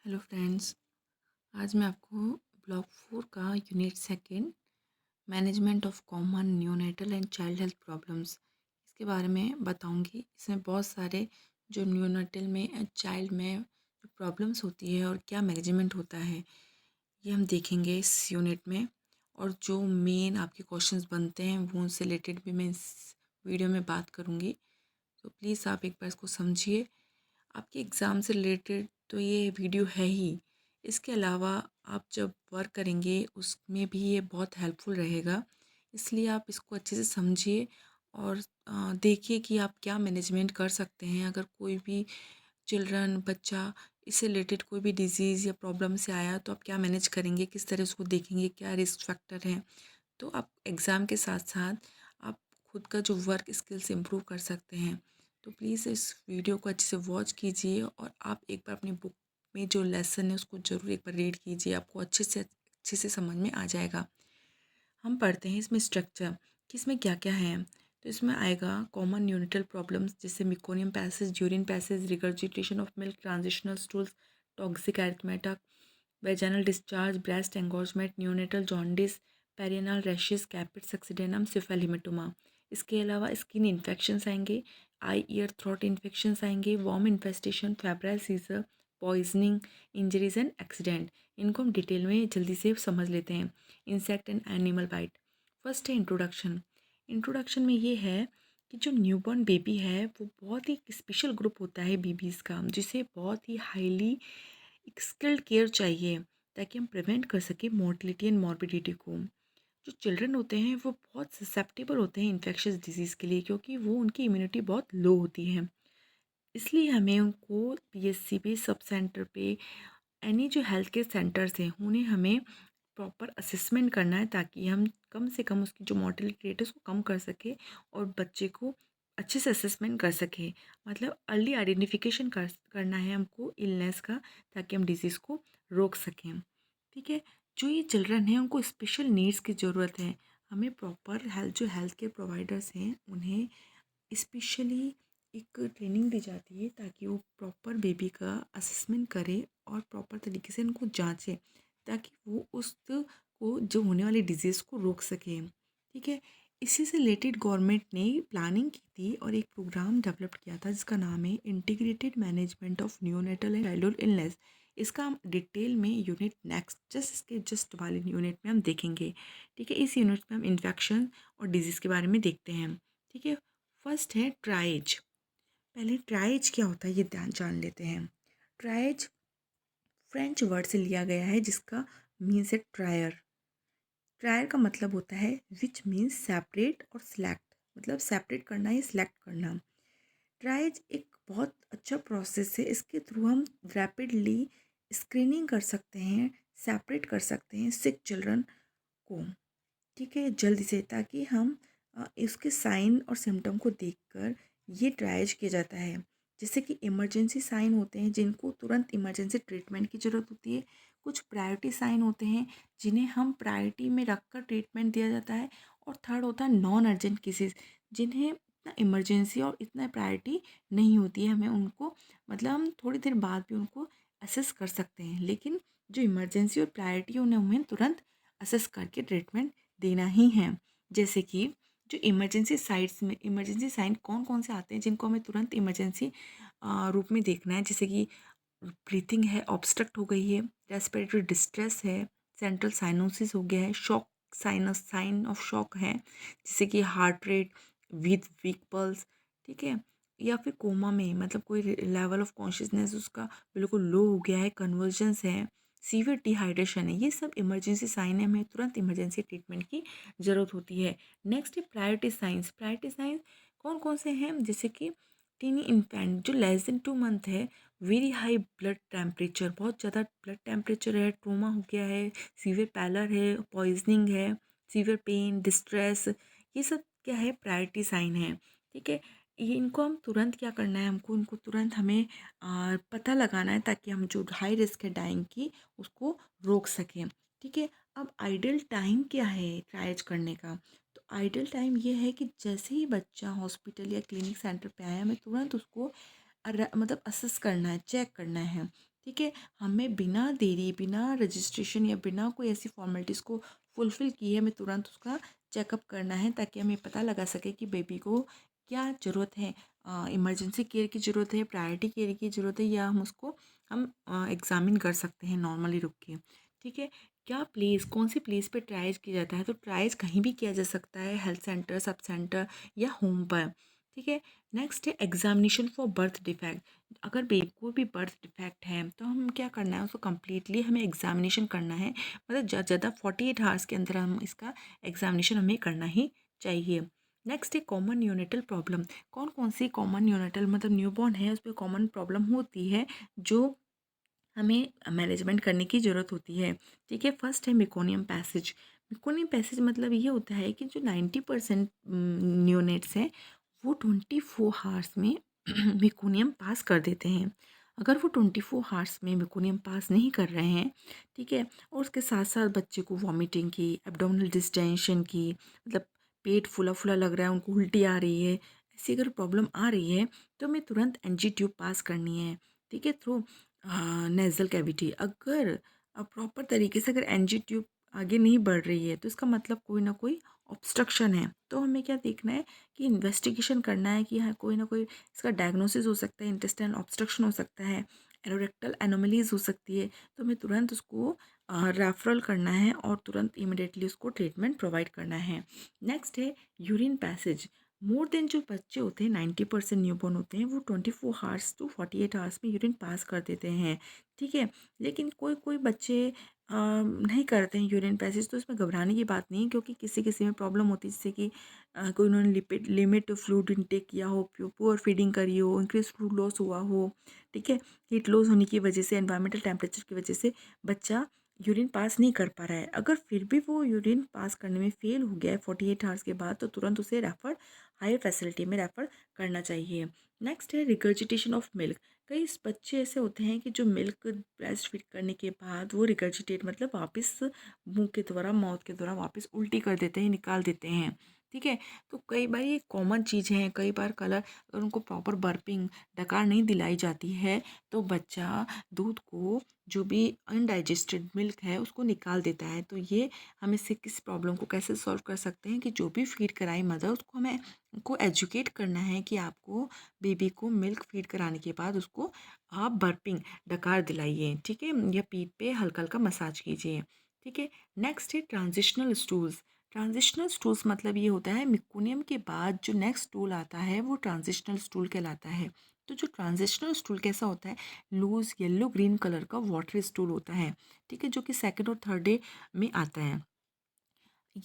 Hello friends. आज मैं आपको ब्लॉक 4 का unit second management of common neonatal and child health problems इसके बारे में बताऊंगी। इसमें बहुत सारे जो न्यूनेटल में चाइल्ड में जो प्रॉब्लम्स होती है और क्या मैनेजमेंट होता है ये हम देखेंगे इस यूनिट में। और जो मेन आपके क्वेश्चंस बनते हैं वो उनसे रिलेटेड भी मैं इस वीडियो में बात करूँगी। तो प्लीज़ आप एक बार इसको समझिए। आपके एग्ज़ाम से रिलेटेड तो ये वीडियो है ही, इसके अलावा आप जब वर्क करेंगे उसमें भी ये बहुत हेल्पफुल रहेगा। इसलिए आप इसको अच्छे से समझिए और देखिए कि आप क्या मैनेजमेंट कर सकते हैं। अगर कोई भी चिल्ड्रन बच्चा इससे रिलेटेड कोई भी डिज़ीज़ या प्रॉब्लम से आया तो आप क्या मैनेज करेंगे, किस तरह उसको देखेंगे, क्या रिस्क फैक्टर हैं। तो आप एग्ज़ाम के साथ साथ आप खुद का जो वर्क स्किल्स इम्प्रूव कर सकते हैं। तो प्लीज़ इस वीडियो को अच्छे से वॉच कीजिए और आप एक बार अपनी बुक में जो लेसन है उसको ज़रूर एक बार रीड कीजिए, आपको अच्छे से समझ में आ जाएगा। हम पढ़ते हैं इसमें स्ट्रक्चर कि इसमें क्या क्या है। तो इसमें आएगा कॉमन न्यूनिटल प्रॉब्लम्स जैसे meconium passage, urine passage, regurgitation of milk, transitional stools, toxic erythema, vaginal discharge, breast engorgement, neonatal jaundice, perineal rashes, caput succedaneum, cephalhaematoma. इसके अलावा स्किन इन्फेक्शंस आएंगे, आई ईयर थ्रोट इन्फेक्शंस आएंगे, worm infestation, febrile seizure, poisoning, injuries and accident. इनको हम detail में जल्दी से समझ लेते हैं। Insect and animal bite. First है इंट्रोडक्शन। इंट्रोडक्शन में ये है कि जो न्यूबॉर्न बेबी है वो बहुत ही स्पेशल ग्रुप होता है बेबीज़ का, जिसे बहुत ही हाईली स्किल्ड केयर चाहिए ताकि हम प्रिवेंट कर सकें मोर्टलिटी एंड मॉर्बिडिटी को। जो चिल्ड्रन होते हैं वो बहुत ससेप्टेबल होते हैं इन्फेक्शियस डिजीज़ के लिए, क्योंकि वो उनकी इम्यूनिटी बहुत लो होती है। इसलिए हमें उनको पीएचसी पे, सब सेंटर पे, एनी जो हेल्थ केयर सेंटर्स हैं उन्हें हमें प्रॉपर असेसमेंट करना है ताकि हम कम से कम उसकी जो मॉर्टेलिटी रेट है उसको कम कर सके और बच्चे को अच्छे से असेसमेंट कर सके। मतलब अर्ली आइडेंटिफिकेशन करना है हमको इलनेस का, ताकि हम डिजीज़ को रोक सकें। ठीक है। जो ये चिल्ड्रन हैं उनको स्पेशल नीड्स की ज़रूरत है। हमें प्रॉपर हेल्थ केयर प्रोवाइडर्स हैं उन्हें स्पेशली एक ट्रेनिंग दी जाती है ताकि वो प्रॉपर बेबी का असेसमेंट करे और प्रॉपर तरीके से उनको जांचे, ताकि वो उस को जो होने वाली डिजीज़ को रोक सके। ठीक है। इसी से रिलेटेड गवर्नमेंट ने प्लानिंग की थी और एक प्रोग्राम डेवलप किया था जिसका नाम है integrated management of neonatal and childhood illness. इसका हम डिटेल में यूनिट नेक्स्ट इसके जस्ट वाले यूनिट में हम देखेंगे। ठीक है। इस यूनिट में हम इन्फेक्शन और डिजीज़ के बारे में देखते हैं। ठीक है। फर्स्ट है ट्राइज। पहले ट्राइज क्या होता है ये ध्यान जान लेते हैं। ट्राइज फ्रेंच वर्ड से लिया गया है जिसका मीन्स है ट्रायर। ट्रायर का मतलब होता है विच मीन्स सेपरेट और सिलेक्ट, मतलब सेपरेट करना या सिलेक्ट करना। ट्राइज एक बहुत अच्छा प्रोसेस है, इसके थ्रू हम रैपिडली स्क्रीनिंग कर सकते हैं, सेपरेट कर सकते हैं सिक चिल्ड्रन को। ठीक है, जल्दी से, ताकि हम इसके साइन और सिम्टम को देखकर ये ट्राइज किया जाता है। जैसे कि इमरजेंसी साइन होते हैं जिनको तुरंत इमरजेंसी ट्रीटमेंट की ज़रूरत होती है। कुछ प्रायोरिटी साइन होते हैं जिन्हें हम प्रायोरिटी में रखकर ट्रीटमेंट दिया जाता है। और थर्ड होता है नॉन अर्जेंट केसेस, जिन्हें इतना इमरजेंसी और इतना प्रायोरिटी नहीं होती है, हमें उनको मतलब हम थोड़ी देर बाद भी उनको असेस कर सकते हैं। लेकिन जो इमरजेंसी और प्रायोरिटी उन्हें हमें तुरंत असेस करके ट्रीटमेंट देना ही है। जैसे कि जो इमरजेंसी साइन कौन कौन से आते हैं जिनको हमें तुरंत इमरजेंसी रूप में देखना है, जैसे कि ब्रीथिंग है ऑब्स्ट्रक्ट हो गई है, रेस्पिरेटरी डिस्ट्रेस है, सेंट्रल साइनोसिस हो गया है, shock sinus sign of shock है, जैसे कि heart rate with weak pulse. ठीक है। या फिर कोमा में, मतलब कोई लेवल ऑफ कॉन्शियसनेस उसका बिल्कुल लो हो गया है, कन्वर्जेंस है, सीवियर डिहाइड्रेशन है। ये सब इमरजेंसी साइन है, हमें तुरंत इमरजेंसी ट्रीटमेंट की ज़रूरत होती है। नेक्स्ट है प्रायोरिटी साइंस। प्रायोरिटी साइंस कौन कौन से हैं, जैसे कि टीनी इन्फेंट जो लेस देन 2 मंथ है, वेरी हाई ब्लड टेम्परेचर, बहुत ज़्यादा ब्लड टेम्परेचर है, ट्रोमा हो गया है, सीवियर पैलर है, पॉइजनिंग है, सीवियर पेन, डिस्ट्रेस, ये सब क्या है, प्रायोरिटी साइन है। ठीक है। ये इनको हम तुरंत क्या करना है, हमको इनको तुरंत हमें पता लगाना है ताकि हम जो हाई रिस्क है डाइंग की उसको रोक सकें। ठीक है। अब आइडियल टाइम क्या है ट्राइज करने का। तो आइडियल टाइम ये है कि जैसे ही बच्चा हॉस्पिटल या क्लिनिक सेंटर पे आया, हमें तुरंत उसको मतलब असेस करना है, चेक करना है ठीक है, हमें बिना देरी, बिना रजिस्ट्रेशन या बिना कोई ऐसी फॉर्मेलिटीज़ को फुलफ़िल किए हमें तुरंत उसका चेकअप करना है, ताकि हमें पता लगा सके कि बेबी को क्या ज़रूरत है। इमरजेंसी केयर की ज़रूरत है, प्रायोरिटी केयर की ज़रूरत है, या हम एग्ज़ामिन कर सकते हैं नॉर्मली रुक के। ठीक है, क्या प्लेस, कौन सी प्लेस पे ट्रायल्स किया जाता है? तो ट्रायल्स कहीं भी किया जा सकता है, हेल्थ सेंटर, सब सेंटर या होम पर। ठीक है, नेक्स्ट है एग्ज़ामिनेशन फॉर बर्थ डिफेक्ट। अगर बेबी को भी बर्थ डिफेक्ट है तो हम क्या करना है, उसको कम्प्लीटली हमें एग्ज़ामिनेशन करना है, मतलब ज़्यादा 48 आवर्स के अंदर हम इसका एग्ज़ामिनेशन हमें करना ही चाहिए। नेक्स्ट है कॉमन न्यूनेटल प्रॉब्लम। कौन कौन सी कॉमन न्यूनेटल मतलब न्यूबॉर्न है उस पर कॉमन प्रॉब्लम होती है जो हमें मैनेजमेंट करने की ज़रूरत होती है। ठीक है, फर्स्ट है मेकोनियम पैसेज। मेकोनियम पैसेज मतलब ये होता है कि जो 90% न्यूनेट्स हैं वो 24 हार्स में मेकोनियम पास कर देते हैं। अगर वो 24 हार्स में मेकोनियम पास नहीं कर रहे हैं, ठीक है, और उसके साथ साथ बच्चे को वॉमिटिंग की, एब्डोमिनल डिस्टेंशन की, मतलब पेट फूला फूला लग रहा है, उनको उल्टी आ रही है, ऐसी अगर प्रॉब्लम आ रही है तो हमें तुरंत एनजी ट्यूब पास करनी है। ठीक है, थ्रू नेज़ल कैविटी। अगर प्रॉपर तरीके से अगर एनजी ट्यूब आगे नहीं बढ़ रही है तो इसका मतलब कोई ना कोई ऑब्स्ट्रक्शन है। तो हमें क्या देखना है कि इन्वेस्टिगेशन करना है कि हाँ कोई ना कोई इसका डायग्नोसिस हो सकता है, इंटेस्टाइनल ऑब्स्ट्रक्शन हो सकता है, एनोरेक्टल एनोमलीज हो सकती है। तो हमें तुरंत उसको रेफरल करना है और तुरंत इमिडिएटली उसको ट्रीटमेंट प्रोवाइड करना है। नेक्स्ट है यूरिन पैसेज। मोर देन जो बच्चे होते हैं 90% न्यूबॉर्न होते हैं वो 24 हार्स टू 48 हार्स में यूरिन पास कर देते हैं। ठीक है, लेकिन कोई कोई बच्चे नहीं करते हैं यूरिन पैसेज, तो इसमें घबराने की बात नहीं है, क्योंकि किसी किसी में प्रॉब्लम होती है, जैसे कि कोई उन्होंने लिमिट फ्लूइड इनटेक किया हो, पुअर फीडिंग करी हो, इंक्रीज फ्लूइड लॉस हुआ हो। ठीक है, हीट लॉस होने की वजह से, एनवायरमेंटल टेम्परेचर की वजह से बच्चा यूरिन पास नहीं कर पा रहा है। अगर फिर भी वो यूरिन पास करने में फेल हो गया है 48 आवर्स के बाद, तो तुरंत उसे रेफर हायर फैसिलिटी में रेफ़र करना चाहिए। नेक्स्ट है रिगर्जिटेशन ऑफ मिल्क। कई बच्चे ऐसे होते हैं कि जो मिल्क ब्रेस्ट फीड करने के बाद वो रिगर्जिटेट मतलब वापस मुंह के द्वारा, माउथ के द्वारा वापस उल्टी कर देते हैं, निकाल देते हैं। ठीक है, तो कई बार ये कॉमन चीज़ है। कई बार कलर अगर उनको प्रॉपर बर्पिंग डकार नहीं दिलाई जाती है तो बच्चा दूध को, जो भी अनडाइजेस्टेड मिल्क है, उसको निकाल देता है। तो ये हम इससे किस प्रॉब्लम को कैसे सॉल्व कर सकते हैं कि जो भी फीड कराए मदर, उसको हमें को एजुकेट करना है कि आपको बेबी को मिल्क फीड कराने के बाद उसको आप बर्पिंग डकार दिलाइए। ठीक है, या पीठ पे हल्का हल्का मसाज कीजिए। ठीक है, नेक्स्ट है ट्रांजिशनल स्टूल्स। ट्रांजिशनल स्टूल्स मतलब ये होता है मिकोनियम के बाद जो नेक्स्ट स्टूल आता है वो ट्रांजिशनल स्टूल कहलाता है। तो जो ट्रांजिशनल स्टूल कैसा होता है, लूज येलो ग्रीन कलर का वाटर स्टूल होता है। ठीक है, जो कि सेकेंड और थर्ड डे में आता है।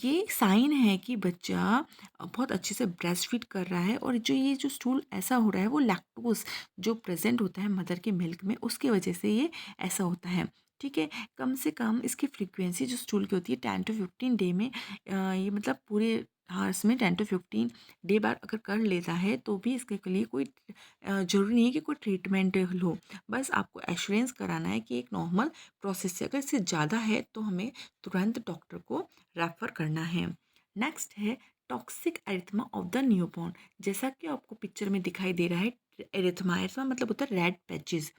ये एक साइन है कि बच्चा बहुत अच्छे से ब्रेस्ट फीड कर रहा है, और जो स्टूल ऐसा हो रहा है वो लैक्टोज जो प्रेजेंट होता है मदर के मिल्क में, उसकी वजह से ये ऐसा होता है। ठीक है, कम से कम इसकी फ्रीक्वेंसी जो स्टूल की होती है 10 to 15 डे में, ये मतलब पूरे हार्स में 10 to 15 डे बार अगर कर लेता है तो भी इसके लिए कोई ज़रूरी नहीं है कि कोई ट्रीटमेंट लो। बस आपको एश्योरेंस कराना है कि एक नॉर्मल प्रोसेस से, अगर इससे ज़्यादा है तो हमें तुरंत डॉक्टर को रेफ़र करना है। नेक्स्ट है toxic erythema of the newborn. जैसा कि आपको पिक्चर में दिखाई दे रहा है, एरिथमा, एरिथमा मतलब होता है red patches.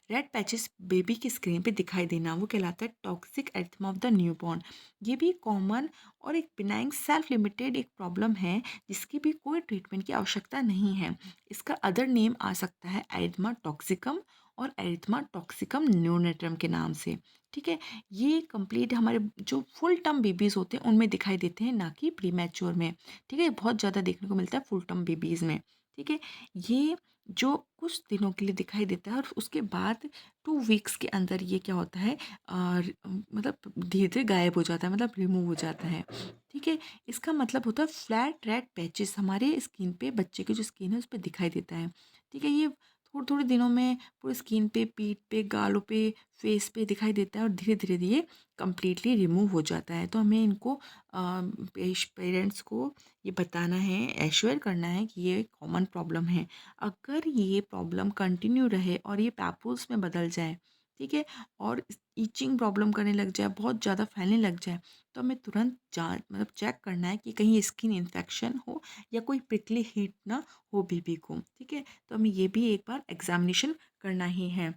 Red patches baby की स्क्रीन पे दिखाई देना वो कहलाता है toxic erythema of the newborn. ये भी कॉमन और एक बिनाइन सेल्फ लिमिटेड एक प्रॉब्लम है, जिसकी भी कोई ट्रीटमेंट की आवश्यकता नहीं है। इसका अदर नेम आ सकता है एरिथमा टॉक्सिकम और एरिथमा टॉक्सिकम न्यूनेट्रम के नाम से। ठीक है, ये कंप्लीट हमारे जो फुल टर्म बेबीज़ होते हैं उनमें दिखाई देते हैं, ना कि प्रीमैच्योर में। ठीक है, बहुत ज़्यादा देखने को मिलता है फुल टर्म बेबीज़ में। ठीक है, ये जो कुछ दिनों के लिए दिखाई देता है और उसके बाद 2 वीक्स के अंदर ये क्या होता है, मतलब धीरे धीरे गायब हो जाता है, मतलब रिमूव हो जाता है। ठीक है, इसका मतलब होता है फ्लैट रेड पैचेस हमारे स्किन पे, बच्चे की जो स्किन है उस पर दिखाई देता है। ठीक है, ये थोड़े थोड़े दिनों में पूरे स्किन पे, पीठ पे, गालों पे, फेस पे दिखाई देता है और धीरे धीरे ये कम्प्लीटली रिमूव हो जाता है। तो हमें इनको पेरेंट्स को ये बताना है, एश्योर करना है कि ये कॉमन प्रॉब्लम है। अगर ये प्रॉब्लम कंटिन्यू रहे और ये पैपुल्स में बदल जाए, ठीक है, और ईचिंग प्रॉब्लम करने लग जाए, बहुत ज़्यादा फैलने लग जाए, तो हमें तुरंत जांच मतलब चेक करना है कि कहीं स्किन इन्फेक्शन हो या कोई प्रिकली हीट ना हो बेबी को। ठीक है, तो हमें ये भी एक बार एग्जामिनेशन करना ही है।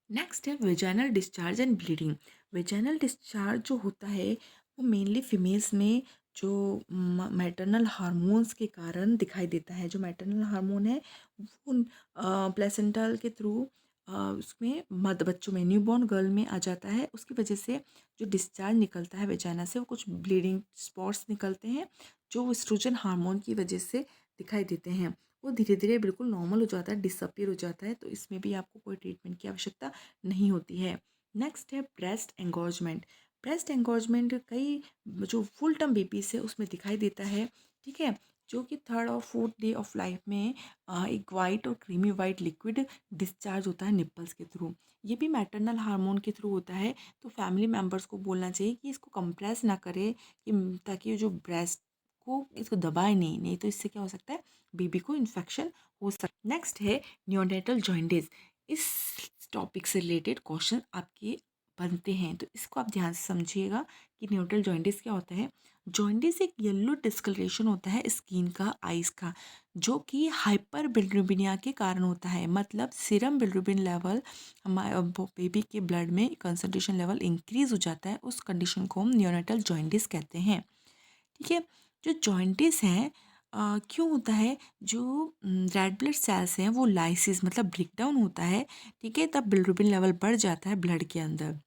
नेक्स्ट है vaginal discharge and bleeding. Vaginal discharge जो होता है वो मेनली फीमेल्स में जो मैटरनल हार्मोन्स के कारण दिखाई देता है। जो मैटरनल हार्मोन है वो प्लेसेंटल के थ्रू उसमें मद बच्चों में न्यूबॉर्न गर्ल में आ जाता है। उसकी वजह से जो डिस्चार्ज निकलता है वेजाइना से वो कुछ ब्लीडिंग स्पॉट्स निकलते हैं जो एस्ट्रोजन हार्मोन की वजह से दिखाई देते हैं। वो धीरे धीरे बिल्कुल नॉर्मल हो जाता है, डिसअपीयर हो जाता है। तो इसमें भी आपको कोई ट्रीटमेंट की आवश्यकता नहीं होती है। नेक्स्ट है ब्रेस्ट एंगोर्जमेंट। ब्रेस्ट एंगोर्जमेंट कई जो फुल टर्म बेबीज है उसमें दिखाई देता है, ठीक है, जो कि थर्ड और फोर्थ डे ऑफ लाइफ में एक वाइट और क्रीमी वाइट लिक्विड डिस्चार्ज होता है निपल्स के थ्रू। ये भी मैटरनल हार्मोन के थ्रू होता है। तो फैमिली मेम्बर्स को बोलना चाहिए कि इसको कंप्रेस ना करे कि ताकि जो ब्रेस्ट को इसको दबाए नहीं, नहीं तो इससे क्या हो सकता है, बेबी को इन्फेक्शन हो सकता है। नेक्स्ट है न्योनेटल जॉइंटिस। इस टॉपिक से रिलेटेड क्वेश्चन आपके बनते हैं, तो इसको आप ध्यान से समझिएगा कि न्यूट्रल जॉइंटिस क्या होता है। जॉइंटिस एक येलो डिस्कलरेशन होता है स्किन का, आइज का, जो कि हाइपर बिलिरुबिनिया के कारण होता है। मतलब सीरम बिलिरुबिन लेवल हमारे बेबी के ब्लड में कंसंट्रेशन लेवल इंक्रीज हो जाता है, उस कंडीशन को हम न्योनेटल जॉइंटिस कहते हैं, ठीक है। जो जॉइंटिस हैं क्यों होता है, जो रेड ब्लड सेल्स हैं वो लाइसिस मतलब ब्रेकडाउन होता है, ठीक है, तब बिलिरुबिन लेवल बढ़ जाता है ब्लड के अंदर।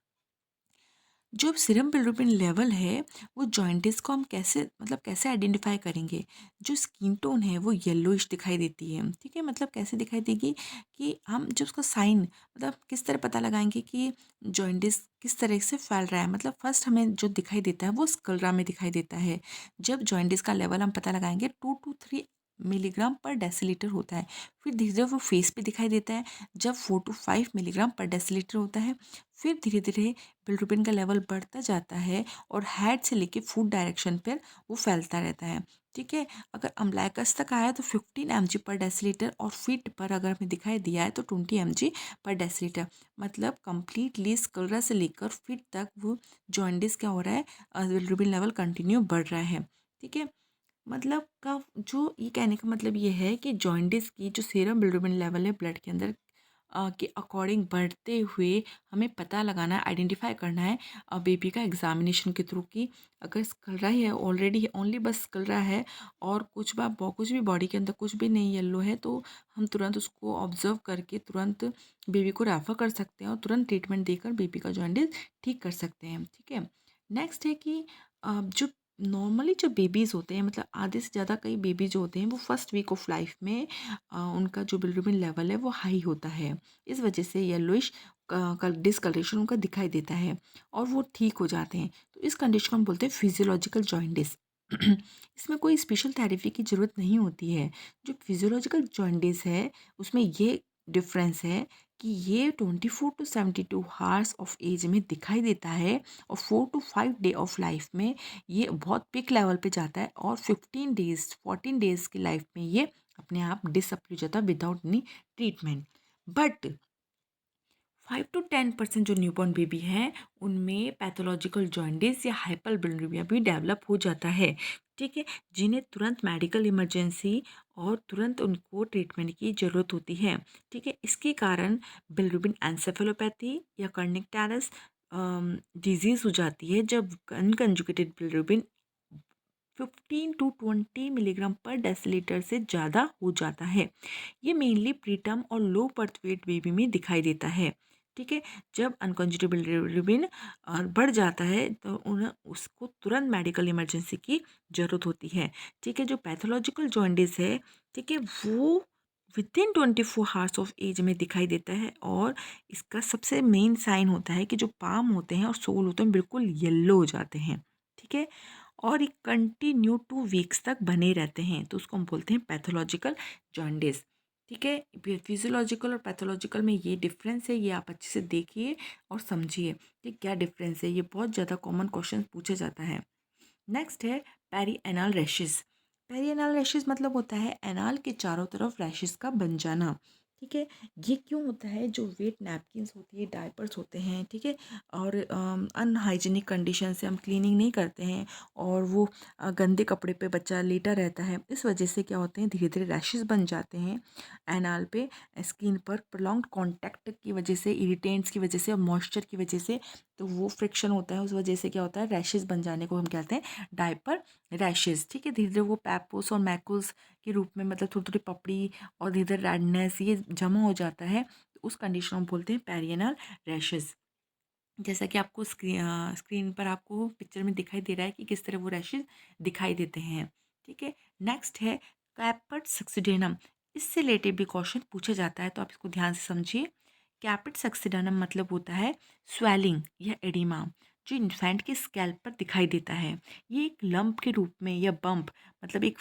जो सीरम बिलिरुबिन लेवल है वो जॉइंटिस को हम कैसे मतलब कैसे आइडेंटिफाई करेंगे। जो स्किन टोन है वो येलोइश दिखाई देती है, ठीक है, मतलब कैसे दिखाई देगी कि हम जब उसका साइन मतलब किस तरह पता लगाएंगे कि जॉइंटिस किस तरह से फैल रहा है। मतलब फर्स्ट हमें जो दिखाई देता है वो स्कलरा में दिखाई देता है। जब जॉइंटिस का लेवल हम पता लगाएंगे 2 to 3 मिलीग्राम पर डेसीलीटर होता है। फिर धीरे धीरे वो फेस पे दिखाई देता है जब 4 to 5 मिलीग्राम पर डेसीलीटर होता है। फिर धीरे धीरे बिलिरुबिन का लेवल बढ़ता जाता है और हेड से लेके फुट डायरेक्शन पर वो फैलता रहता है, ठीक है। अगर अम्लाइकस तक आया तो 15 mg पर डेसीलीटर और फीट पर अगर हमें दिखाई दिया है तो 20 mg पर डेसीलीटर। मतलब कंप्लीटली स्कलरा से लेकर फीट तक वो जॉइंटिस क्या हो रहा है, बिलिरुबिन लेवल कंटिन्यू बढ़ रहा है, ठीक है। मतलब का जो ये कहने का मतलब ये है कि जॉइंटिस की जो सीरम बिलिरुबिन लेवल है ब्लड के अंदर के अकॉर्डिंग बढ़ते हुए हमें पता लगाना है, आइडेंटिफाई करना है बेबी का एग्जामिनेशन के थ्रू कि अगर स्कल रहा है ऑलरेडी ओनली बस स्कल रहा है और कुछ भी बॉडी के अंदर कुछ भी नहीं येलो है, तो हम तुरंत उसको ऑब्जर्व करके तुरंत बेबी को रेफर कर सकते हैं और तुरंत ट्रीटमेंट देकर बेबी का जॉइंटिस ठीक कर सकते हैं, ठीक है। नेक्स्ट है कि जो नॉर्मली जो बेबीज़ होते हैं मतलब आधे से ज़्यादा कई बेबी जो होते हैं वो फर्स्ट वीक ऑफ लाइफ में उनका जो बिलिरुबिन लेवल है वो हाई होता है। इस वजह से येलोइश डिसकलरेशन उनका दिखाई देता है और वो ठीक हो जाते हैं। तो इस कंडीशन को हम बोलते हैं फिजियोलॉजिकल जॉइंटिस। इसमें कोई स्पेशल थेरेपी की ज़रूरत नहीं होती है। जो फिजियोलॉजिकल जॉइंटिस है उसमें ये डिफरेंस है कि ये 24 to 72 आवर्स ऑफ एज में दिखाई देता है और 4 to 5 डे ऑफ लाइफ में ये बहुत पिक लेवल पे जाता है और 14 डेज की लाइफ में ये अपने आप डिसअपियर हो जाता है without any treatment. But 5 to 10% जो न्यूबॉर्न बेबी हैं उनमें पैथोलॉजिकल जॉइंटिस या हाइपर बिलिरुबिया भी डेवलप हो जाता है, ठीक है, जिन्हें तुरंत मेडिकल इमरजेंसी और तुरंत उनको ट्रीटमेंट की ज़रूरत होती है, ठीक है। इसके कारण बिलिरुबिन एन्सेफेलोपैथी या कर्निक डिजीज़ हो जाती है जब अनकंजुगेटेड बिलिरुबिन 15 to 20 मिलीग्राम पर डेसीलीटर से ज़्यादा हो जाता है। ये मेनली प्रीटर्म और लो बर्थ वेट बेबी में दिखाई देता है, ठीक है। जब अनकंजुगेटेड बिलिरुबिन बढ़ जाता है तो उन्हें उसको तुरंत मेडिकल इमरजेंसी की ज़रूरत होती है, ठीक है। जो पैथोलॉजिकल जॉइंटिस है, ठीक है, वो विदिन 24 आवर्स ऑफ एज में दिखाई देता है और इसका सबसे मेन साइन होता है कि जो पाम होते हैं और सोल होते हैं बिल्कुल येलो हो जाते हैं, ठीक है, और ये कंटिन्यू 2 वीक्स तक बने रहते हैं, तो उसको हम बोलते हैं पैथोलॉजिकल जॉन्डिस, ठीक है। फिजियोलॉजिकल और पैथोलॉजिकल में ये डिफरेंस है, ये आप अच्छे से देखिए और समझिए कि क्या डिफरेंस है। ये बहुत ज़्यादा कॉमन क्वेश्चन पूछा जाता है। नेक्स्ट है perianal rashes. Perianal rashes मतलब होता है एनाल के चारों तरफ रैशेस का बन जाना, ठीक है। ये क्यों होता है? जो वेट नैपकिन्स होती है, डायपर्स होते हैं, ठीक है, और अनहाइजीनिक कंडीशन से हम क्लीनिंग नहीं करते हैं और वो गंदे कपड़े पे बच्चा लेटा रहता है, इस वजह से क्या होते हैं, धीरे धीरे रैशेस बन जाते हैं एनाल पे, स्किन पर प्रोलॉन्ग्ड कांटेक्ट की वजह से, इरिटेंट्स की वजह से और मॉइस्चर की वजह से, तो वो फ्रिक्शन होता है, उस वजह से क्या होता है, रैशेस बन जाने को हम कहते हैं डायपर रैशेस। ठीक है, धीरे धीरे वो पैपूस और मैकुल्स के रूप में, मतलब थोड़ी थोड़ी पपड़ी और इधर रेडनेस ये जमा हो जाता है, तो उस कंडीशन को हम बोलते हैं पेरियनल रैशेस। जैसा कि आपको स्क्रीन पर आपको पिक्चर में दिखाई दे रहा है कि किस तरह वो रैशेस दिखाई देते हैं। ठीक है, नेक्स्ट है कैपर्ट सक्सिडेनम। इससे रिलेटेड भी क्वेश्चन पूछा जाता है, तो आप इसको ध्यान से समझिए। कैपेट सक्सिडेनम मतलब होता है स्वेलिंग या एडिमा, जो इन्फेंट के स्कैल्प पर दिखाई देता है। ये एक लंप के रूप में या बम्प, मतलब एक